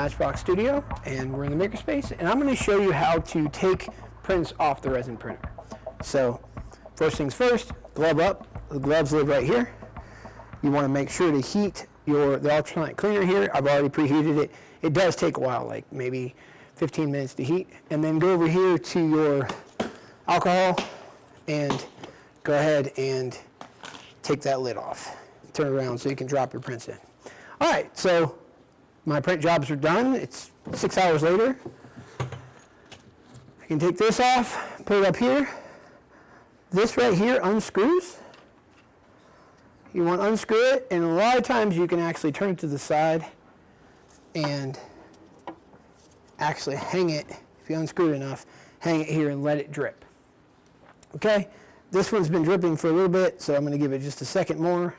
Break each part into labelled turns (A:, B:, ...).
A: MatchBOX Studio, and we're in the Makerspace, and I'm going to show you how to take prints off the resin printer. So, first things first, glove up. The gloves live right here. You want to make sure to heat the Ultrasonic Cleaner here. I've already preheated it. It does take a while, like maybe 15 minutes to heat. And then go over here to your alcohol and go ahead and take that lid off. Turn it around so you can drop your prints in. All right, so my print jobs are done. It's 6 hours later. I can take this off, put it up here. This right here unscrews. You want to unscrew it, and a lot of times you can actually turn it to the side and actually hang it, if you unscrew it enough, hang it here and let it drip. Okay, this one's been dripping for a little bit, so I'm going to give it just a second more.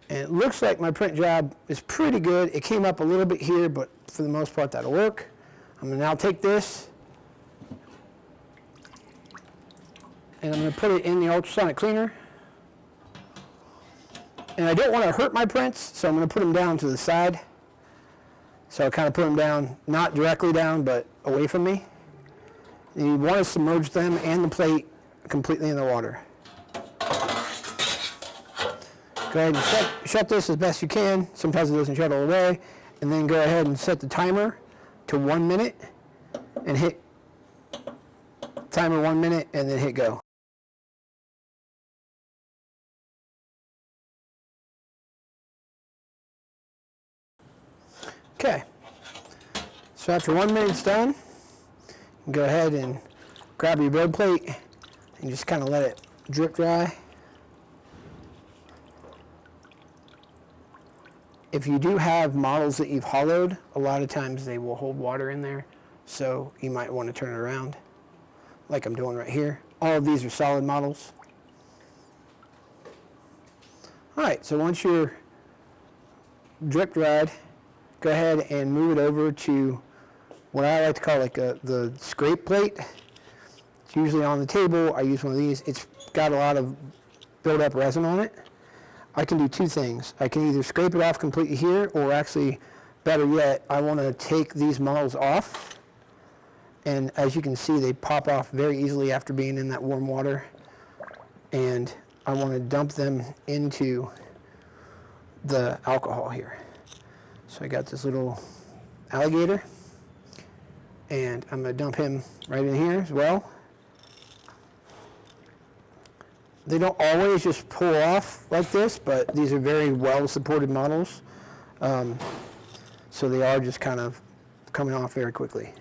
A: And it looks like my print job is pretty good. It came up a little bit here, but for the most part that'll work. I'm going to now take this and I'm going to put it in the Ultrasonic Cleaner. And I don't want to hurt my prints, so I'm going to put them down to the side. So I kind of put them down, not directly down, but away from me. And you want to submerge them and the plate completely in the water. Go ahead and shut this as best you can. Sometimes it doesn't shut all the way. And then go ahead and set the timer to 1 minute and hit timer 1 minute and then hit go. Okay, so after 1 minute's done, go ahead and grab your build plate and just kind of let it drip dry. If you do have models that you've hollowed, a lot of times they will hold water in there, so you might want to turn it around, like I'm doing right here. All of these are solid models. All right, so once you're drip dried, go ahead and move it over to what I like to call like the scrape plate. It's usually on the table. I use one of these. It's got a lot of build-up resin on it. I can do two things. I can either scrape it off completely here, or actually, better yet, I want to take these models off. And as you can see, they pop off very easily after being in that warm water. And I want to dump them into the alcohol here. So I got this little alligator, and I'm going to dump him right in here as well. They don't always just pull off like this, but these are very well supported models. So they are just kind of coming off very quickly.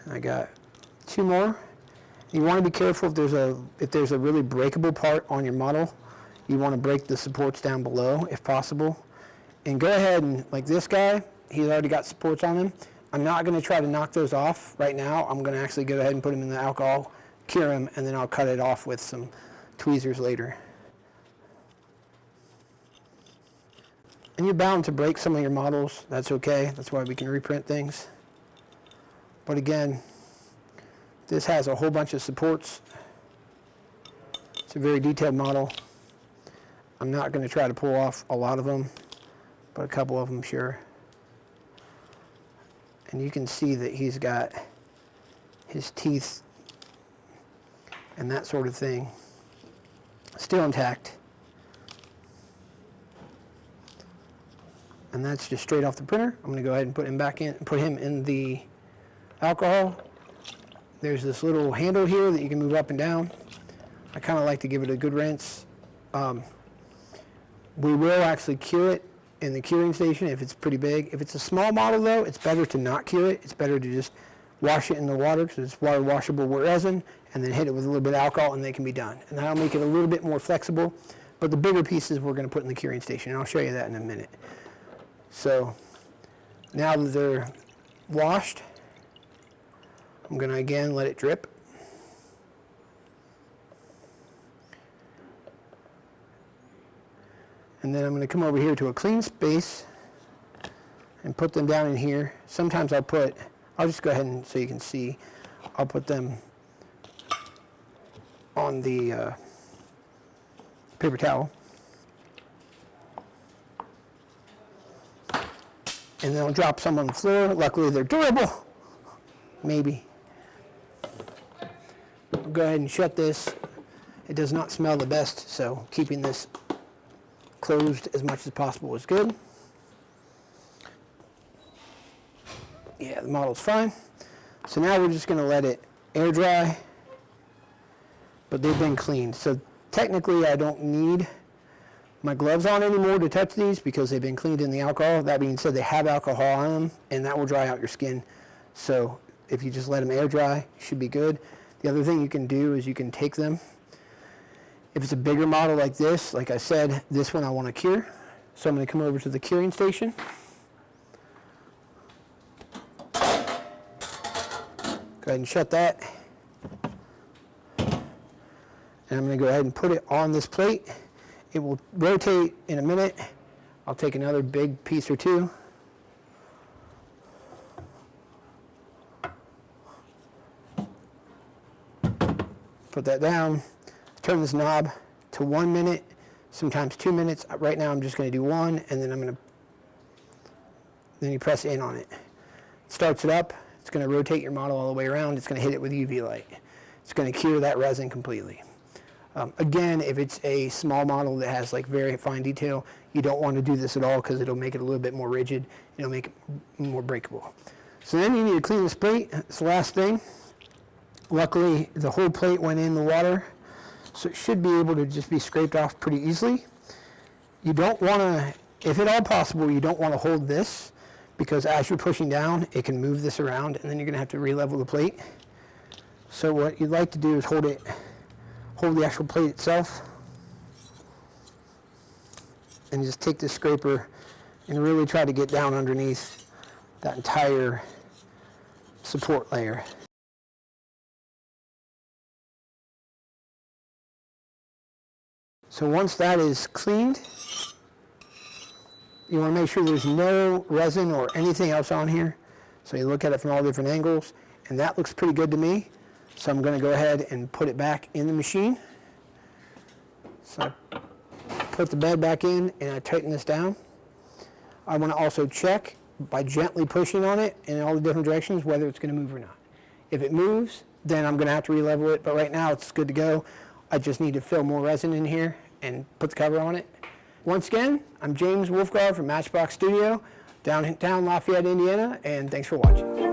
A: And I got two more. You want to be careful if there's a really breakable part on your model. You want to break the supports down below if possible. And go ahead and, like this guy, he's already got supports on him. I'm not going to try to knock those off right now. I'm going to actually go ahead and put him in the alcohol, cure him, and then I'll cut it off with some tweezers later. And you're bound to break some of your models. That's okay. That's why we can reprint things. But again, this has a whole bunch of supports. It's a very detailed model. I'm not going to try to pull off a lot of them, but a couple of them, sure. And you can see that he's got his teeth and that sort of thing still intact. And that's just straight off the printer. I'm going to go ahead and put him back in, put him in the alcohol. There's this little handle here that you can move up and down. I kind of like to give it a good rinse. We will actually cure it in the curing station if it's pretty big. If it's a small model though, it's better to not cure it. It's better to just wash it in the water because it's water washable resin, and then hit it with a little bit of alcohol and they can be done. And that'll make it a little bit more flexible. But the bigger pieces we're going to put in the curing station, and I'll show you that in a minute. So now that they're washed, I'm going to again let it drip. And then I'm going to come over here to a clean space and put them down in here. Sometimes I'll just go ahead and so you can see, I'll put them on the paper towel. and then I'll drop some on the floor. Luckily, they're durable. Maybe. I'll go ahead and shut this. It does not smell the best, so keeping this closed as much as possible is good. Yeah, the model's fine. So now we're just going to let it air dry, but they've been cleaned. So technically I don't need my gloves on anymore to touch these because they've been cleaned in the alcohol. That being said, they have alcohol on them, and that will dry out your skin. So if you just let them air dry, it should be good. The other thing you can do is you can take them. If it's a bigger model like this, like I said, this one I want to cure. So I'm going to come over to the curing station. Go ahead and shut that. And I'm going to go ahead and put it on this plate. It will rotate in a minute. I'll take another big piece or two. Put that down. Turn this knob to 1 minute, sometimes 2 minutes. Right now I'm just going to do 1, and then then you press in on it. It starts it up. It's going to rotate your model all the way around. It's going to hit it with UV light. It's going to cure that resin completely. Again, if it's a small model that has like very fine detail, you don't want to do this at all because it'll make it a little bit more rigid. It'll make it more breakable. So then you need to clean this plate. It's the last thing. Luckily, the whole plate went in the water, so it should be able to just be scraped off pretty easily. You don't want to, if at all possible, you don't want to hold this because as you're pushing down, it can move this around and then you're going to have to re-level the plate. So what you'd like to do is hold the actual plate itself and just take this scraper and really try to get down underneath that entire support layer. So once that is cleaned, you want to make sure there's no resin or anything else on here. So you look at it from all different angles, and that looks pretty good to me. So I'm going to go ahead and put it back in the machine. So I put the bed back in and I tighten this down. I want to also check by gently pushing on it in all the different directions whether it's going to move or not. If it moves, then I'm going to have to re-level it, but right now it's good to go. I just need to fill more resin in here and put the cover on it. Once again, I'm James Wolfgard from MatchBOX Studio, downtown Lafayette, Indiana, and thanks for watching.